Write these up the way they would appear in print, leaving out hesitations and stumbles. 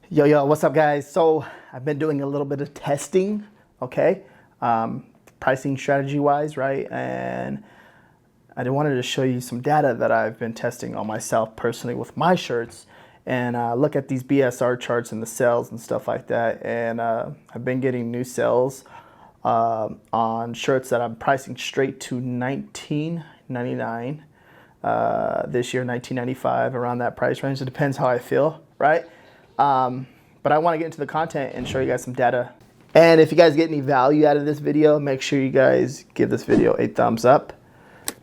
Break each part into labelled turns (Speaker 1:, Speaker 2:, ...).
Speaker 1: Yo, what's up, guys? So I've been doing a little bit of testing, okay, pricing strategy wise, right? And I wanted to show you some data that I've been testing on myself personally with my shirts, and look at these BSR charts and the sales and stuff like that. And I've been getting new sales on shirts that I'm pricing straight to $19.99 this year, $19.95, around that price range. It depends how I feel, right? But I want to get into the content and show you guys some data. And if you guys get any value out of this video, make sure you guys give this video a thumbs up,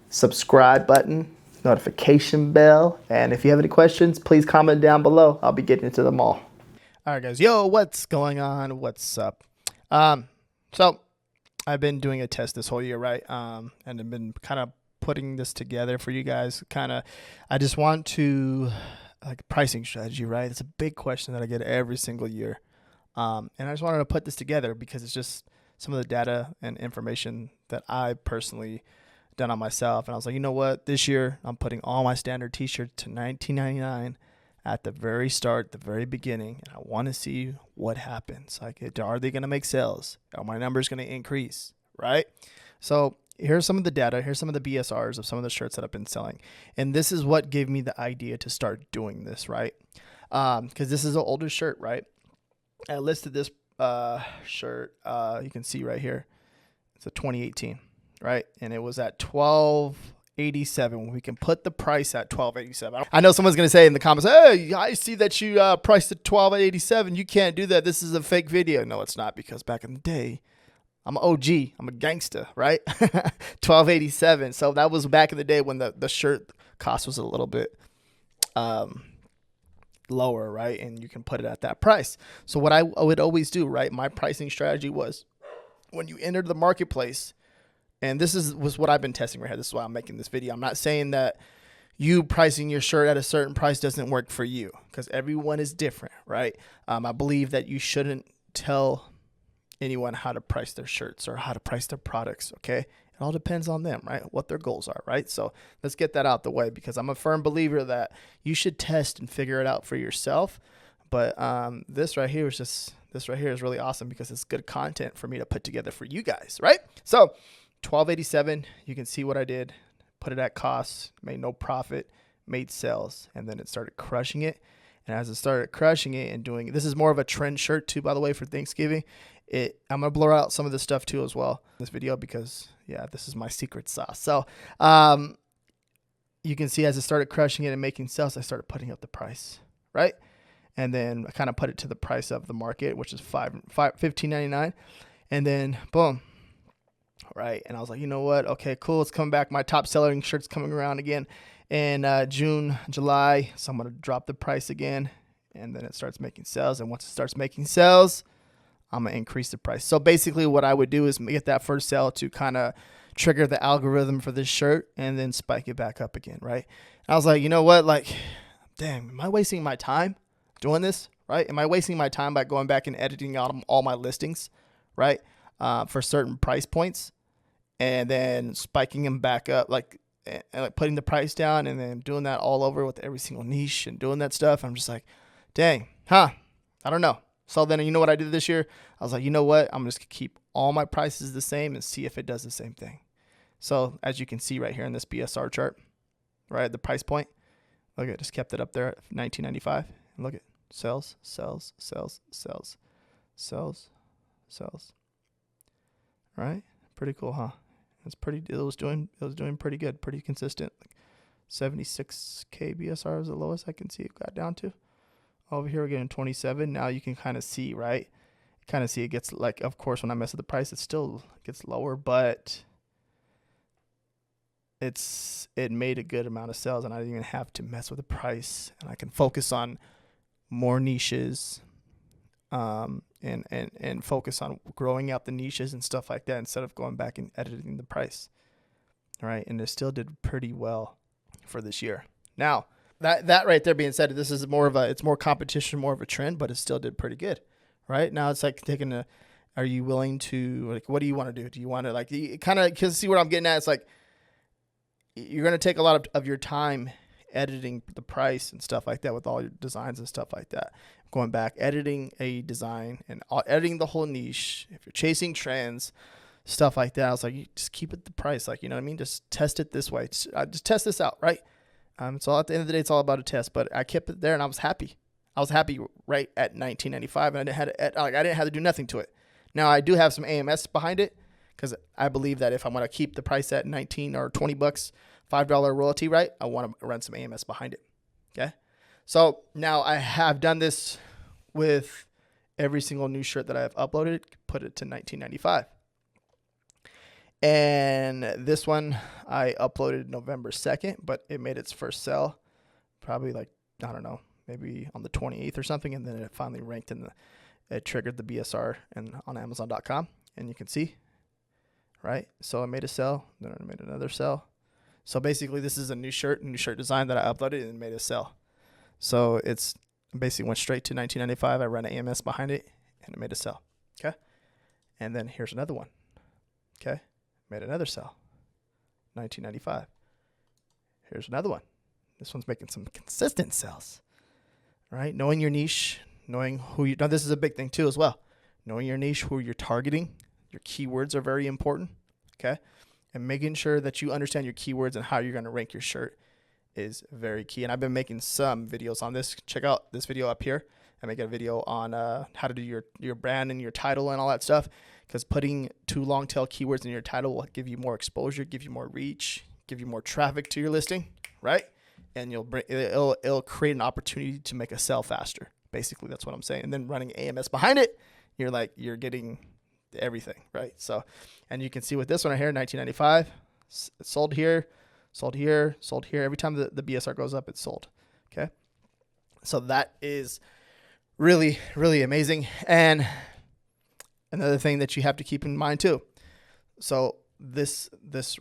Speaker 1: subscribe button, notification bell, and if you have any questions, please comment down below. I'll be getting into them all. All right, guys. Yo, what's going on? What's up? So I've been doing a test this whole year, right? And I've been kind of putting this together for you guys. I just want to, like, pricing strategy, right? It's a big question that I get every single year. And I just wanted to put this together because it's just some of the data and information that I personally done on myself. And I was like, you know what? This year I'm putting all my standard t-shirts to $19.99 at the very start, the very beginning. And I want to see what happens. Like, are they going to make sales? Are my numbers going to increase? Right? So here's some of the data. Here's some of the BSRs of some of the shirts that I've been selling. And this is what gave me the idea to start doing this, right? Because this is an older shirt, right? I listed this shirt, you can see right here. It's a 2018, right? And it was at $12.87. We can put the price at $12.87. I know someone's going to say in the comments, hey, I see that you priced it $12.87. You can't do that. This is a fake video. No, it's not, because back in the day, I'm an OG. I'm a gangster, right? $12.87. So that was back in the day when the shirt cost was a little bit lower, right? And you can put it at that price. So what I would always do, right? My pricing strategy was, when you enter the marketplace, and this was what I've been testing right here. This is why I'm making this video. I'm not saying that you pricing your shirt at a certain price doesn't work for you, because everyone is different, right? I believe that you shouldn't tell anyone how to price their shirts or how to price their products, okay? It all depends on them, right? What their goals are, right? So let's get that out the way, because I'm a firm believer that you should test and figure it out for yourself. But this right here is really awesome, because it's good content for me to put together for you guys, right? So $12.87, you can see what I did. Put it at cost, made no profit, made sales, and then it started crushing it. And as it started crushing it and doing, this is more of a trend shirt too, by the way, for Thanksgiving. I'm going to blur out some of this stuff too as well in this video, because yeah, this is my secret sauce. So you can see as it started crushing it and making sales, I started putting up the price, right? And then I kind of put it to the price of the market, which is $15.99. And then boom, right? And I was like, you know what? Okay, cool. It's coming back. My top selling shirt's coming around again in June, July. So I'm going to drop the price again, and then it starts making sales. And once it starts making sales, I'm going to increase the price. So basically what I would do is get that first sale to kind of trigger the algorithm for this shirt, and then spike it back up again, right? And I was like, you know what? Like, damn, am I wasting my time doing this, right? Am I wasting my time by going back and editing out all my listings, right, for certain price points, and then spiking them back up, like putting the price down, and then doing that all over with every single niche and doing that stuff? I'm just like, dang, I don't know. So then, you know what I did this year? I was like, you know what? I'm just going to keep all my prices the same and see if it does the same thing. So as you can see right here in this BSR chart, right, the price point, look at, just kept it up there at $19.95. And look at sales, sales, sales, sales, sales, sales. Right? Pretty cool, huh? It was doing pretty good, pretty consistent. Like 76K BSR is the lowest I can see it got down to. Over here we're getting 27. Now you can kind of see, right? Kind of see it gets, like, of course, when I mess with the price, it still gets lower, but it made a good amount of sales, and I didn't even have to mess with the price, and I can focus on more niches, and focus on growing out the niches and stuff like that, instead of going back and editing the price. All right, and it still did pretty well for this year. Now, that right there being said, this is it's more competition, more of a trend, but it still did pretty good, right? Now it's like are you willing to, like, what do you want to do? Do you want to, like, kind of, because see what I'm getting at? It's like, you're going to take a lot of your time editing the price and stuff like that with all your designs and stuff like that. Going back, editing a design and editing the whole niche. If you're chasing trends, stuff like that, I was like, you just keep it the price. Like, you know what I mean? Just test it this way. Just test this out, right? So at the end of the day, it's all about a test. But I kept it there, and I was happy. I was happy right at $19.95, and I didn't have to do nothing to it. Now I do have some AMS behind it because I believe that if I'm going to keep the price at 19 or 20 bucks, $5 royalty, right? I want to run some AMS behind it. Okay. So now I have done this with every single new shirt that I have uploaded, put it to $19.95. And this one I uploaded November 2nd, but it made its first sell probably like, I don't know, maybe on the 28th or something. And then it finally ranked it triggered the BSR on Amazon.com, and you can see, right? So I made a sell, then I made another sell. So basically this is a new shirt design that I uploaded and made a sell. So it's basically went straight to $19.95. I ran an AMS behind it and it made a sell. Okay. And then here's another one. Okay. Made another sell. $19.95. Here's another one. This one's making some consistent sells. Right? Knowing your niche, knowing who you, now this is a big thing too as well. Knowing your niche, who you're targeting, your keywords are very important. Okay. And making sure that you understand your keywords and how you're going to rank your shirt is very key. And I've been making some videos on this. Check out this video up here. I make a video on how to do your brand and your title and all that stuff. Because putting 2 long tail keywords in your title will give you more exposure, give you more reach, give you more traffic to your listing, right? And it'll create an opportunity to make a sell faster. Basically, that's what I'm saying. And then running AMS behind it, you're getting everything, right? So, and you can see with this one right here, $19.95, sold here, sold here, sold here. Every time the BSR goes up, it's sold. Okay. So that is really, really amazing. And another thing that you have to keep in mind too. So this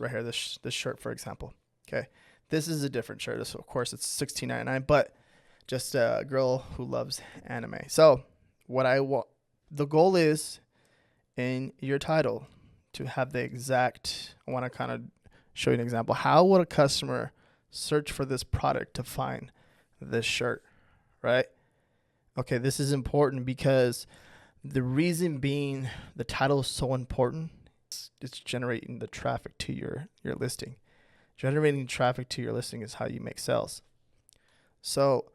Speaker 1: right here, this shirt, for example. Okay. This is a different shirt. So of course it's $16.99, but just a girl who loves anime. So what the goal is in your title to have the exact, I want to kind of show you an example. How would a customer search for this product to find this shirt, right? Okay, this is important because the reason being the title is so important. It's generating the traffic to your listing. Generating traffic to your listing is how you make sales. So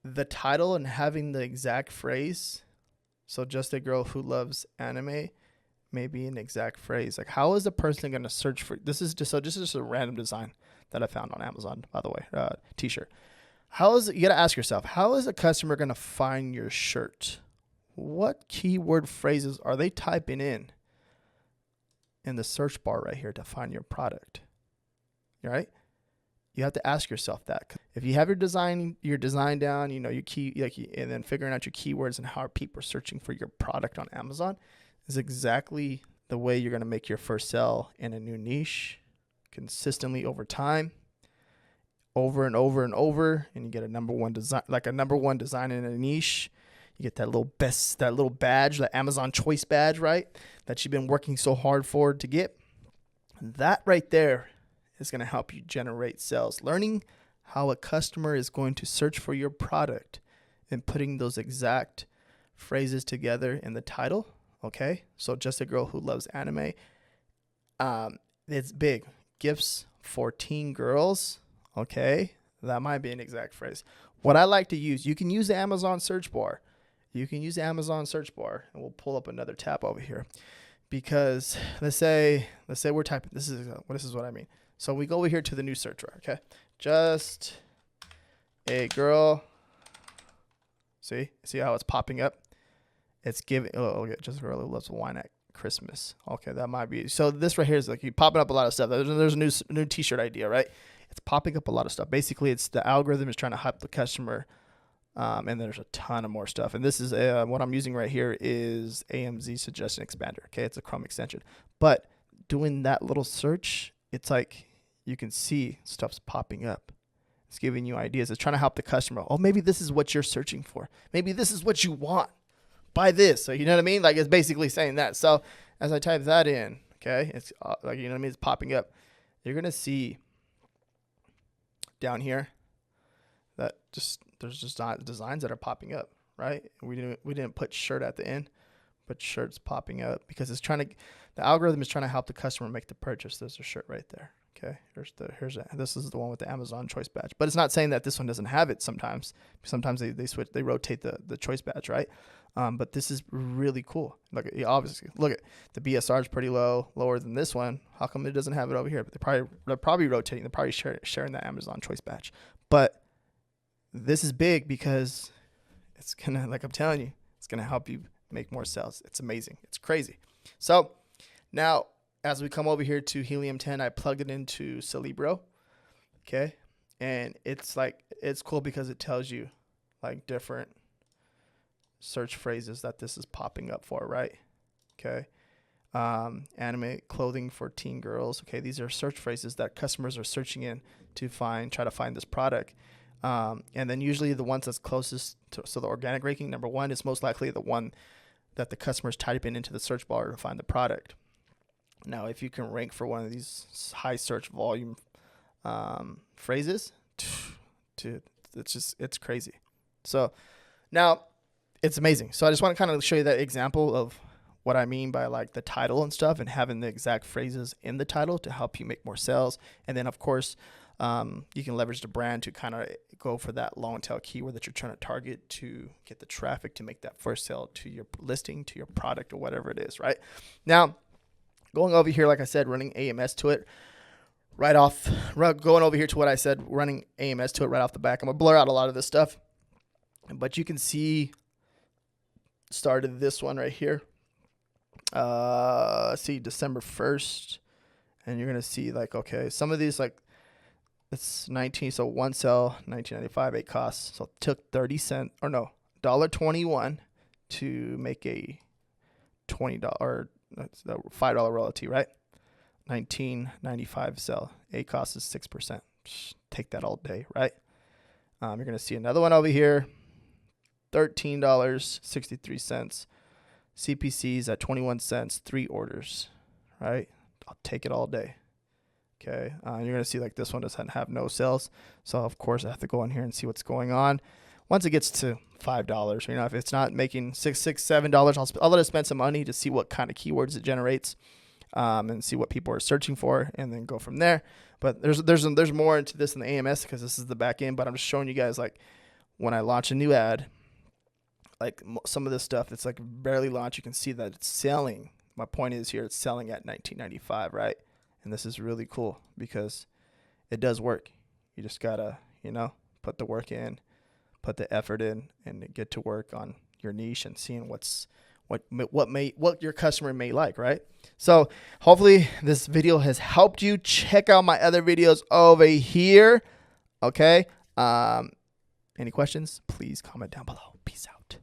Speaker 1: the title and having the exact phrase, so just a girl who loves anime, may be an exact phrase. Like, how is a person going to search for this? Is just a random design that I found on Amazon, by the way, t-shirt. You got to ask yourself, how is a customer going to find your shirt? What keyword phrases are they typing in the search bar right here to find your product? All right? You have to ask yourself that. If you have your design down, you know, and then figuring out your keywords and how people are searching for your product on Amazon is exactly the way you're going to make your first sell in a new niche consistently over time, over and over and over, and you get a number one design in a niche. You get that little badge, the Amazon choice badge, right? That you've been working so hard for to get. That right there is going to help you generate sales. Learning how a customer is going to search for your product and putting those exact phrases together in the title. Okay. So just a girl who loves anime. It's big. Gifts for teen girls. Okay. That might be an exact phrase. What I like to use, you can use the Amazon search bar. And we'll pull up another tab over here, because let's say we're typing, this is what I mean. So we go over here to the new search bar. Okay. Just a girl. See how it's popping up? It's giving, just a girl who loves wine at Christmas. Okay. That might be, so this right here is like you popping up a lot of stuff. There's a new t-shirt idea, right? It's popping up a lot of stuff. Basically it's the algorithm is trying to hype the customer. And there's a ton of more stuff. And this is what I'm using right here is AMZ Suggestion Expander. Okay, it's a Chrome extension. But doing that little search, it's like you can see stuff's popping up. It's giving you ideas. It's trying to help the customer. Oh, maybe this is what you're searching for. Maybe this is what you want. Buy this. So you know what I mean? Like it's basically saying that. So as I type that in, okay, it's like, you know what I mean? It's popping up. You're gonna see down here that there's just not designs that are popping up, right? We didn't put shirt at the end, but shirts popping up because the algorithm is trying to help the customer make the purchase. There's a shirt right there. Okay, this is the one with the Amazon choice badge, but it's not saying that this one doesn't have it. Sometimes they rotate the choice badge, right? But this is really cool. Look, obviously, look at the BSR is pretty lower than this one. How come it doesn't have it over here? But they're probably rotating. They're probably sharing that Amazon choice badge. But this is big because it's gonna, like I'm telling you, it's gonna help you make more sales. It's amazing. It's crazy. So now, as we come over here to Helium 10, I plugged it into Celebro. Okay, and it's cool because it tells you like different search phrases that this is popping up for, right? Okay. Anime clothing for teen girls. Okay, these are search phrases that customers are searching in to try to find this product. And then usually the ones that's closest to, so the organic ranking, number one, is most likely the one that the customers type into the search bar to find the product. Now, if you can rank for one of these high search volume phrases, dude, it's crazy. So now it's amazing. So I just want to kind of show you that example of what I mean by like the title and stuff, and having the exact phrases in the title to help you make more sales. And then of course, you can leverage the brand to kind of go for that long tail keyword that you're trying to target to get the traffic to make that first sale to your listing, to your product, or whatever it is, right? Now, going over here, like I said, running AMS to it going over here to what I said, running AMS to it right off the back. I'm going to blur out a lot of this stuff, but you can see started this one right here. See December 1st, and you're going to see like, okay, some of these, like it's 19, so one sell, $19.95, 8 costs. So it took 30 cents, or no, $1.21 to make a $20, that's the $5 royalty, right? $19.95 sell. 8 costs is 6%. Take that all day, right? You're going to see another one over here, $13.63. CPCs at 21 cents, 3 orders, right? I'll take it all day. Okay, you're going to see like this one doesn't have no sales. So, of course, I have to go in here and see what's going on. Once it gets to $5, if it's not making $6, $7, I'll let it spend some money to see what kind of keywords it generates, and see what people are searching for, and then go from there. But there's more into this in the AMS because this is the back end. But I'm just showing you guys like when I launch a new ad, like some of this stuff that's like barely launched, you can see that it's selling. My point is here, it's selling at $19.95, right? And this is really cool because it does work. You just gotta, put the work in, put the effort in, and get to work on your niche and seeing what your customer may like, right? So hopefully this video has helped you. Check out my other videos over here. Okay. Any questions? Please comment down below. Peace out.